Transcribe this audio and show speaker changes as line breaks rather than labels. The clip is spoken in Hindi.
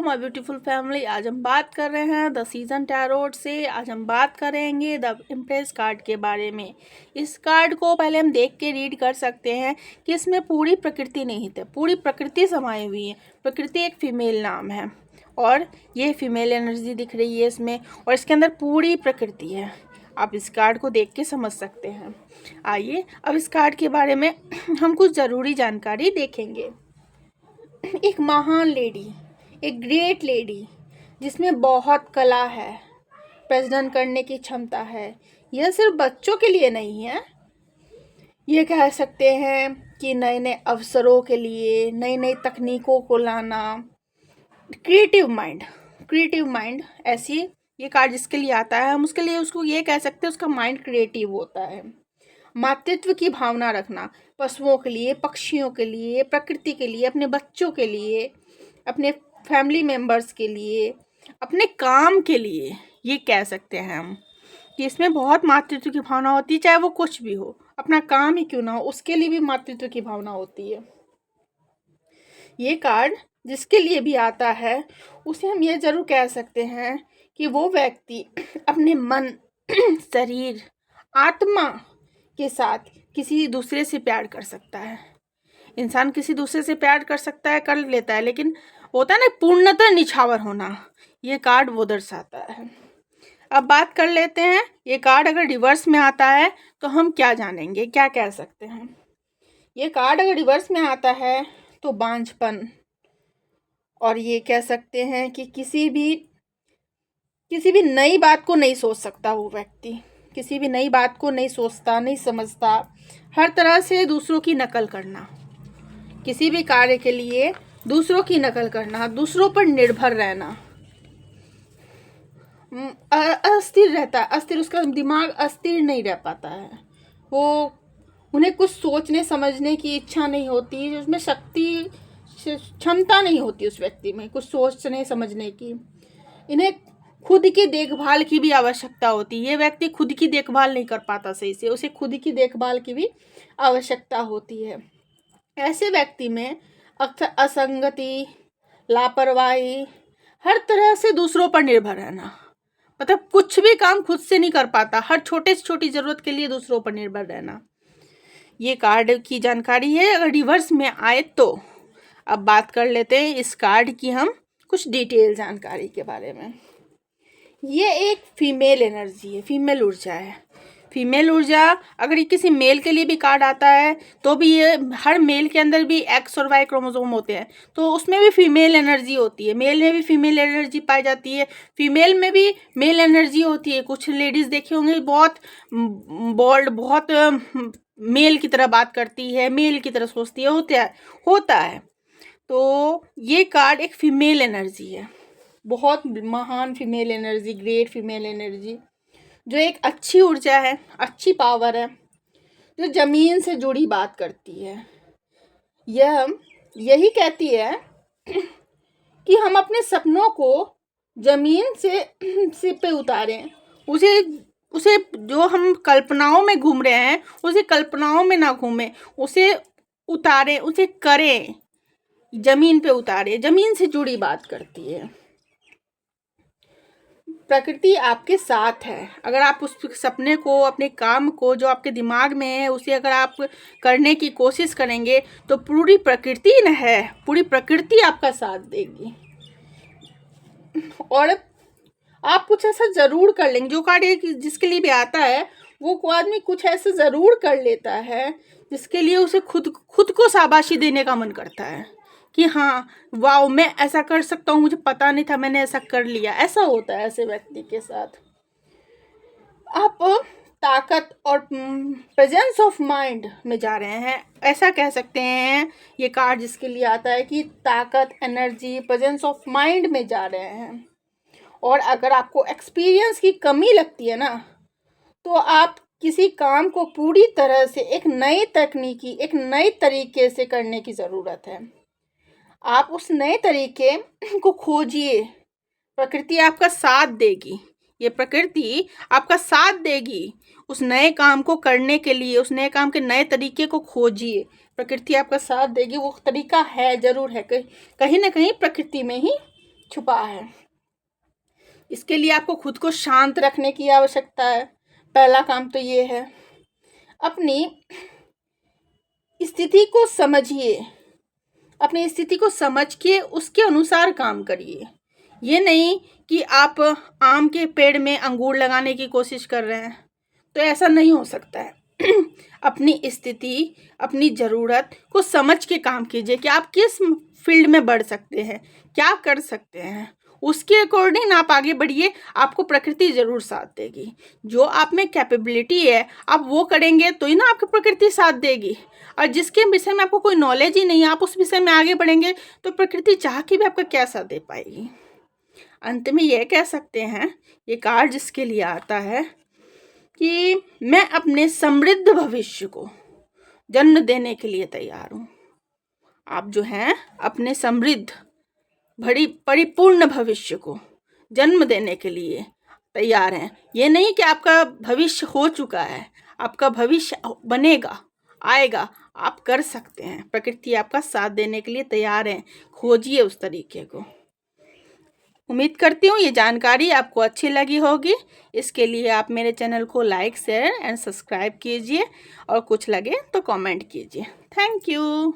My beautiful family. आज हम बात कर रहे हैं द सीजन टैरोट से। आज हम बात करेंगे द इम्प्रेस कार्ड के बारे में। इस कार्ड को पहले हम देख के रीड कर सकते हैं कि इसमें पूरी प्रकृति निहित है, पूरी प्रकृति समाई हुई है। प्रकृति एक फीमेल नाम है और ये फीमेल एनर्जी दिख रही है इसमें, और इसके अंदर पूरी प्रकृति है। आप इस कार्ड को देख के समझ सकते हैं। आइए अब इस कार्ड के बारे में हम कुछ ज़रूरी जानकारी देखेंगे। एक महान लेडी, एक ग्रेट लेडी जिसमें बहुत कला है, प्रेजेंट करने की क्षमता है। यह सिर्फ बच्चों के लिए नहीं है, ये कह सकते हैं कि नए नए अवसरों के लिए, नई नई तकनीकों को लाना, क्रिएटिव माइंड ऐसी ये कार्ड जिसके लिए आता है, हम उसके लिए उसको ये कह सकते हैं उसका माइंड क्रिएटिव होता है। मातृत्व की भावना रखना, पशुओं के लिए, पक्षियों के लिए, प्रकृति के लिए, अपने बच्चों के लिए, अपने फैमिली मेम्बर्स के लिए, अपने काम के लिए, ये कह सकते हैं हम कि इसमें बहुत मातृत्व की भावना होती है। चाहे वो कुछ भी हो, अपना काम ही क्यों ना हो, उसके लिए भी मातृत्व की भावना होती है। ये कार्ड जिसके लिए भी आता है उसे हम ये ज़रूर कह सकते हैं कि वो व्यक्ति अपने मन, शरीर, आत्मा के साथ किसी दूसरे से प्यार कर सकता है। इंसान किसी दूसरे से प्यार कर सकता है, कर लेता है, लेकिन होता है ना पूर्णतः निछावर होना, ये कार्ड वो दर्शाता है। अब बात कर लेते हैं, ये कार्ड अगर रिवर्स में आता है तो हम क्या जानेंगे, क्या कह सकते हैं। ये कार्ड अगर रिवर्स में आता है तो बांझपन, और ये कह सकते हैं कि किसी भी नई बात को नहीं सोच सकता वो व्यक्ति, किसी भी नई बात को नहीं सोचता, नहीं समझता, हर तरह से दूसरों की नकल करना, किसी भी कार्य के लिए दूसरों की नकल करना, दूसरों पर निर्भर रहना, अस्थिर रहता है, अस्थिर, उसका दिमाग अस्थिर नहीं रह पाता है। उन्हें कुछ सोचने समझने की इच्छा नहीं होती, उसमें शक्ति, क्षमता नहीं होती उस व्यक्ति में कुछ सोचने समझने की। इन्हें खुद की देखभाल की भी आवश्यकता होती है। ये व्यक्ति खुद की देखभाल नहीं कर पाता सही से, उसे खुद की देखभाल की भी आवश्यकता होती है। ऐसे व्यक्ति में अक्सर असंगति, लापरवाही, हर तरह से दूसरों पर निर्भर रहना, मतलब कुछ भी काम खुद से नहीं कर पाता, हर छोटे से छोटी ज़रूरत के लिए दूसरों पर निर्भर रहना, ये कार्ड की जानकारी है। अगर रिवर्स में आए तो अब बात कर लेते हैं इस कार्ड की हम कुछ डिटेल जानकारी के बारे में। ये एक फीमेल एनर्जी है, फीमेल ऊर्जा है। फीमेल ऊर्जा अगर ये किसी मेल के लिए भी कार्ड आता है तो भी ये, हर मेल के अंदर भी एक्स और वाई क्रोमोसोम होते हैं, तो उसमें भी फीमेल एनर्जी होती है। मेल में भी फीमेल एनर्जी पाई जाती है, फीमेल में भी मेल एनर्जी होती है। कुछ लेडीज़ देखे होंगे बहुत बोल्ड, बहुत मेल की तरह बात करती है, मेल की तरह सोचती है, होता है। तो ये कार्ड एक फीमेल एनर्जी है, बहुत महान female energy, great female energy, जो एक अच्छी ऊर्जा है, अच्छी पावर है, जो ज़मीन से जुड़ी बात करती है। यह यही कहती है कि हम अपने सपनों को ज़मीन से पे उतारें, उसे जो हम कल्पनाओं में घूम रहे हैं उसे कल्पनाओं में ना घूमें, उसे उतारें, उसे करें, ज़मीन पे उतारे। ज़मीन से जुड़ी बात करती है। प्रकृति आपके साथ है। अगर आप उस सपने को, अपने काम को जो आपके दिमाग में है, उसे अगर आप करने की कोशिश करेंगे तो पूरी प्रकृति न है, पूरी प्रकृति आपका साथ देगी। और आप कुछ ऐसा ज़रूर कर लेंगे। जो कार्ड जिसके लिए भी आता है वो आदमी कुछ ऐसा ज़रूर कर लेता है जिसके लिए उसे खुद को शाबाशी देने का मन करता है कि हाँ वाओ, मैं ऐसा कर सकता हूँ, मुझे पता नहीं था, मैंने ऐसा कर लिया। ऐसा होता है ऐसे व्यक्ति के साथ। आप ताकत और प्रेजेंस ऑफ माइंड में जा रहे हैं, ऐसा कह सकते हैं। ये कार्ड जिसके लिए आता है कि ताकत, एनर्जी, प्रेजेंस ऑफ माइंड में जा रहे हैं। और अगर आपको एक्सपीरियंस की कमी लगती है ना, तो आप किसी काम को पूरी तरह से एक नई तकनीकी, एक नए तरीके से करने की ज़रूरत है। आप उस नए तरीके को खोजिए, प्रकृति आपका साथ देगी। ये प्रकृति आपका साथ देगी उस नए काम को करने के लिए। उस नए काम के नए तरीके को खोजिए, प्रकृति आपका साथ देगी। वो तरीका है, ज़रूर है, कहीं ना कहीं प्रकृति में ही छुपा है। इसके लिए आपको खुद को शांत रखने की आवश्यकता है। पहला काम तो ये है, अपनी स्थिति को समझिए, अपनी स्थिति को समझ के उसके अनुसार काम करिए। ये नहीं कि आप आम के पेड़ में अंगूर लगाने की कोशिश कर रहे हैं, तो ऐसा नहीं हो सकता है। अपनी स्थिति, अपनी ज़रूरत को समझ के काम कीजिए कि आप किस फील्ड में बढ़ सकते हैं, क्या कर सकते हैं, उसके अकॉर्डिंग आप आगे बढ़िए। आपको प्रकृति ज़रूर साथ देगी। जो आप में कैपेबिलिटी है आप वो करेंगे तो ही ना आपकी प्रकृति साथ देगी। और जिसके विषय में आपको कोई नॉलेज ही नहीं है, आप उस विषय में आगे बढ़ेंगे तो प्रकृति चाह के भी आपका क्या साथ दे पाएगी। अंत में यह कह सकते हैं, ये कार्ड जिसके लिए आता है कि मैं अपने समृद्ध भविष्य को जन्म देने के लिए तैयार हूँ। आप जो हैं अपने समृद्ध बड़ी परिपूर्ण भविष्य को जन्म देने के लिए तैयार हैं। ये नहीं कि आपका भविष्य हो चुका है, आपका भविष्य बनेगा, आएगा, आप कर सकते हैं। प्रकृति आपका साथ देने के लिए तैयार है। खोजिए उस तरीके को। उम्मीद करती हूँ ये जानकारी आपको अच्छी लगी होगी। इसके लिए आप मेरे चैनल को लाइक, शेयर एंड सब्सक्राइब कीजिए और कुछ लगे तो कमेंट कीजिए। Thank you.